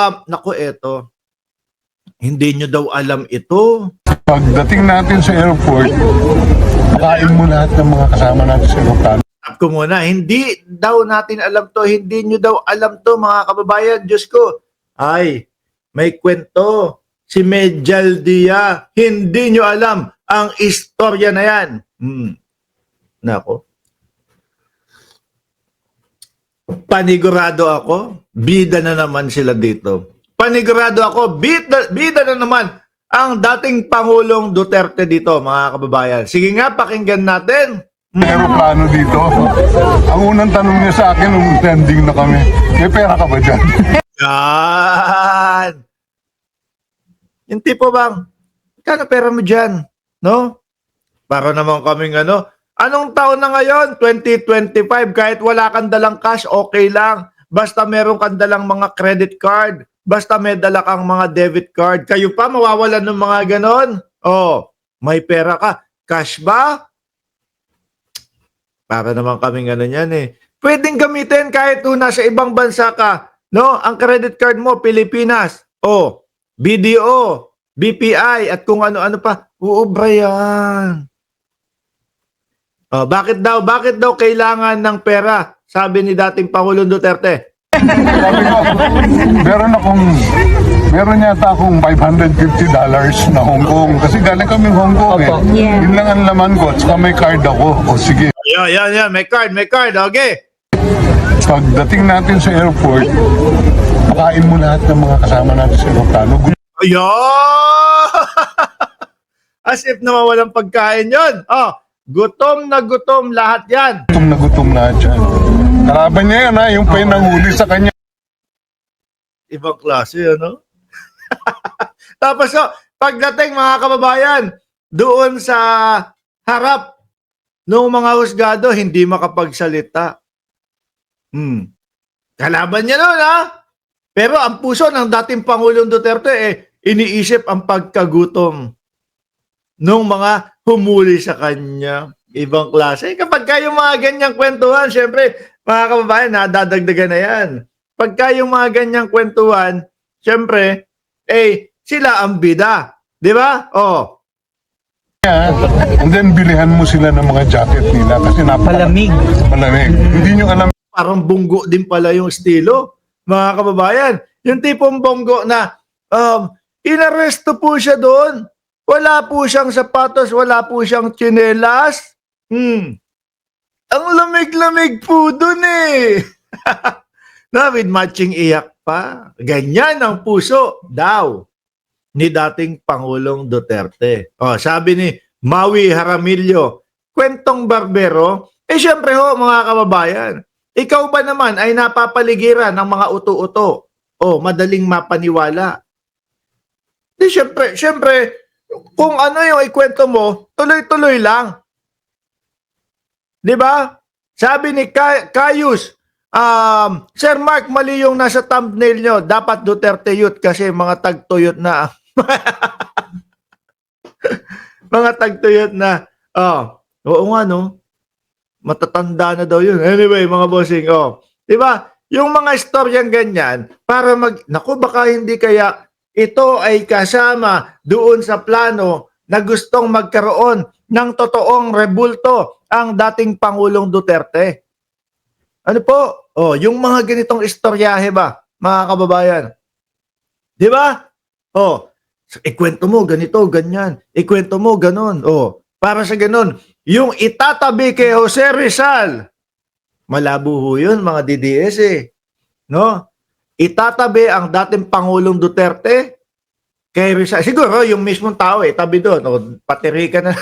Naku, eto. Hindi nyo daw alam ito. Pagdating natin sa airport, pakain mo lahat ng mga kasama natin sa aeroplano. Stop ko muna. Hindi daw natin alam to. Hindi nyo daw alam to, mga kababayan. Diyos ko. Ay, may kwento. Si Medjal Dia. Hindi nyo alam ang istorya na yan. Nako. Panigurado ako. Bida na naman sila dito. Panigurado ako. Bida na naman ang dating Pangulong Duterte dito, mga kababayan. Sige nga, pakinggan natin. Aeroplano dito. Ang unang tanong niya sa akin nung landing na kami, may pera ka ba dyan? Yan. Yung tipo bang, kano pera mo dyan? No? Para naman kaming ano. Anong taon na ngayon? 2025. Kahit wala kang dalang cash, okay lang. Basta meron kang dalang mga credit card. Basta may dala kang mga debit card. Kayo pa mawawalan ng mga ganon? Oh, may pera ka. Cash ba? Para naman kaming ano yan eh. Pwedeng gamitin kahit kung nasa ibang bansa ka. No? Ang credit card mo, Pilipinas. Oh, BDO, BPI, at kung ano-ano pa. Uubra yan. Oh, bakit daw kailangan ng pera? Sabi ni dating Pangulong Duterte. Sabi ko, meron yata akong $550 na Hong Kong. Kasi galing kaming Hong Kong eh. Yeah. Yun lang ang laman ko. At saka may card ako. O sige. Yan. May card. Okay. Pagdating natin sa airport, pakain mo lahat ng mga kasama natin sa aeroplano. Ayan! As if naman walang pagkain yun. Oh, gutom na gutom lahat yan. Gutom lahat yan. Kalaban niya yan ha, yung pinanghuli sa kanya. Ibang klase, ano? Tapos, pagdating mga kababayan, doon sa harap ng mga husgado, hindi makapagsalita. Kalaban niya noon, ha? Pero ang puso ng dating Pangulong Duterte, iniisip ang pagkagutom nung mga humuli sa kanya. Ibang klase. Kapag kayo mga ganyang kwentuhan, syempre, mga kababayan, nadadagdagan na yan. Pagka yung mga ganyang kwentuhan, syempre, sila ang bida. Di ba? Oh. And then, bilihan mo sila ng mga jacket nila kasi Malamig. malamig. Hindi nyo alam. Parang bunggo din pala yung estilo, mga kababayan. Yung tipong bunggo na, inaresto po siya doon. Wala po siyang sapatos, wala po siyang tsinelas. Ang lamig-lamig po doon eh. Na, with matching iyak pa. Ganyan ang puso daw ni dating Pangulong Duterte. Oh, sabi ni Maui Jaramillo, kwentong barbero, syempre ho mga kababayan, ikaw ba naman ay napapaligiran ng mga uto-uto? Oh, madaling mapaniwala. Di syempre, kung ano yung ikwento mo, tuloy-tuloy lang. Di ba? Sabi ni Cayus, Sir Mark, mali yung nasa thumbnail nyo. Dapat Duterte Youth kasi mga tagtuyot na. Mga tagtuyot na. Oo nga no. Matatanda na daw yun. Anyway, mga bossing, di ba? Yung mga istoryang ganyan, para naku, baka hindi kaya ito ay kasama doon sa plano na gustong magkaroon ng totoong rebulto ang dating Pangulong Duterte. Ano po? Yung mga ganitong istoryahe ba, mga kababayan? Di ba? Ikwento mo ganito, ganyan. Ikwento mo ganon. Para sa ganon, yung itatabi kay Jose Rizal, malabo ho yun, mga DDS eh. No? Itatabi ang dating Pangulong Duterte kay Rizal. Siguro, yung mismong tao tabi doon. Patiri ka na.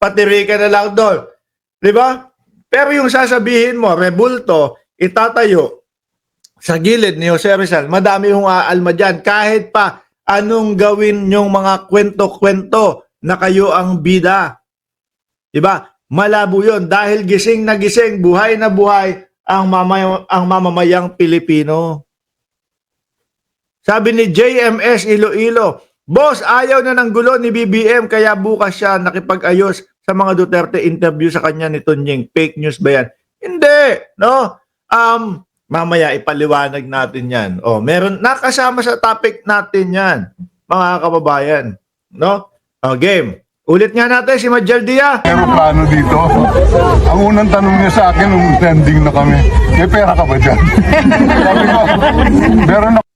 Patiri ka na lang doon. Di ba? Pero yung sasabihin mo, rebulto, itatayo sa gilid ni Jose Rizal, madami yung aalma dyan. Kahit pa anong gawin yung mga kwento-kwento na kayo ang bida. Diba? Malabo yun. Dahil gising na gising, buhay na buhay ang mamamayang Pilipino. Sabi ni JMS Iloilo, boss, ayaw na ng gulo ni BBM kaya bukas siya nakipag-ayos sa mga Duterte interview sa kanya ni Tunying. Fake news ba yan? Hindi. No? Mamaya ipaliwanag natin yan. O, meron, nakasama sa topic natin yan, mga kababayan. No? O, game. Ulit nga natin si Majel Dia. Aeroplano dito. Ang unang tanong niya sa akin nung landing na kami, may pera ka ba dyan? Sabi ko, meron ako.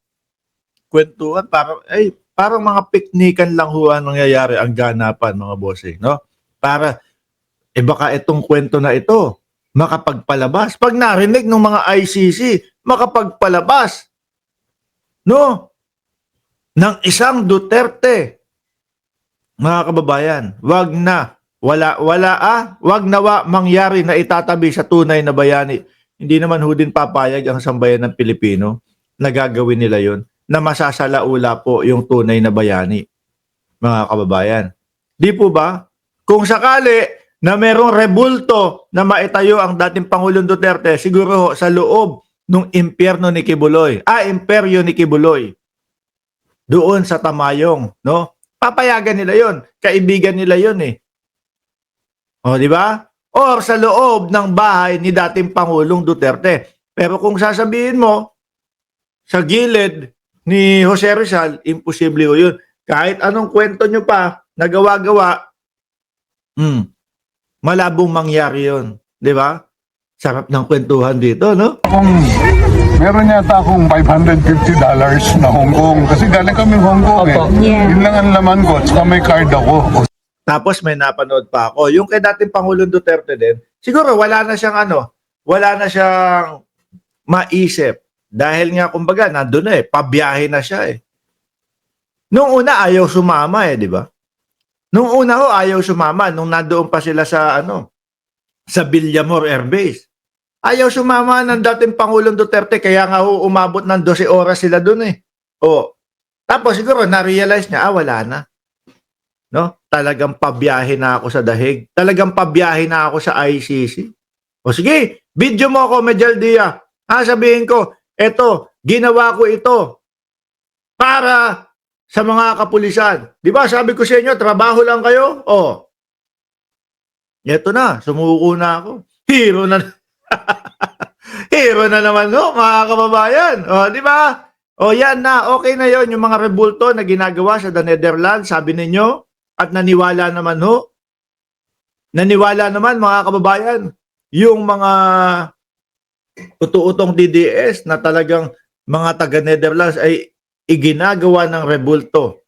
Kwentuhan, parang mga piknikan lang ho ang nangyayari ang ganapan, mga bossing. No? Para, baka itong kwento na ito, makapagpalabas. Pag narinig ng mga ICC, makapagpalabas. No? Ng isang Duterte. Mga kababayan, wag nawa mangyari na itatabi sa tunay na bayani. Hindi naman ho din papayag ang sambayan ng Pilipino na gagawin nila yon, na masasalaula po yung tunay na bayani. Mga kababayan. Di po ba? Kung sakali na merong rebulto na maitayo ang dating Pangulong Duterte, siguro ho, sa loob ng impyerno ni Kibuloy. Imperyo ni Kibuloy. Doon sa Tamayong, no? Papayagan nila yon, kaibigan nila yon eh. O, di ba? Or sa loob ng bahay ni dating Pangulong Duterte. Pero kung sasabihin mo, sa gilid ni Jose Rizal, imposible ho yun. Kahit anong kwento nyo pa, nagawa-gawa, malabong mangyari yun. Di ba? Sarap ng kwentuhan dito, no? Meron yata akong $550 na Hong Kong. Kasi galing kami Hong Kong eh. Yeah. Yun lang ang laman ko. Tsaka may card ako. Tapos may napanood pa ako. Yung kay dating Pangulong Duterte din, siguro wala na siyang maisip. Dahil nga, kumbaga, nandun na eh. Pabiyahe na siya eh. Nung una, ayaw sumama eh, di ba? Nung una ho, ayaw sumama. Nung nandoon pa sila sa Villamor Air Base. Ayaw sumama ng dating Pangulong Duterte, kaya nga ho, umabot ng 12 oras sila doon eh. O, tapos siguro na-realize niya, wala na. No? Talagang pabiyahe na ako sa dahig. Talagang pabiyahe na ako sa ICC. O sige, video mo ako, Majel Dia. Sabihin ko, eto, ginawa ko ito para sa mga kapulisan. Di ba, sabi ko sa inyo, trabaho lang kayo? O, eto na, sumuko na ako. Hero na Hero na naman no, mga kababayan. O, di ba? O, yan na. Okay na yon yung mga rebulto na ginagawa sa The Netherlands, sabi ninyo. At naniwala naman ho. Naniwala naman, mga kababayan, yung mga utu-utong DDS na talagang mga taga-Netherlands ay iginagawa ng rebulto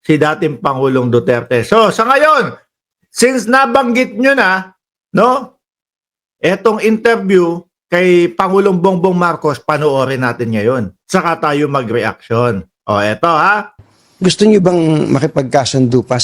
si dating Pangulong Duterte. So, sa ngayon, since nabanggit nyo na, no, etong interview kay Pangulong Bongbong Marcos, panoorin natin ngayon. Saka tayo mag-reaction. O, eto ha. Gusto niyo bang makipagkasundo pa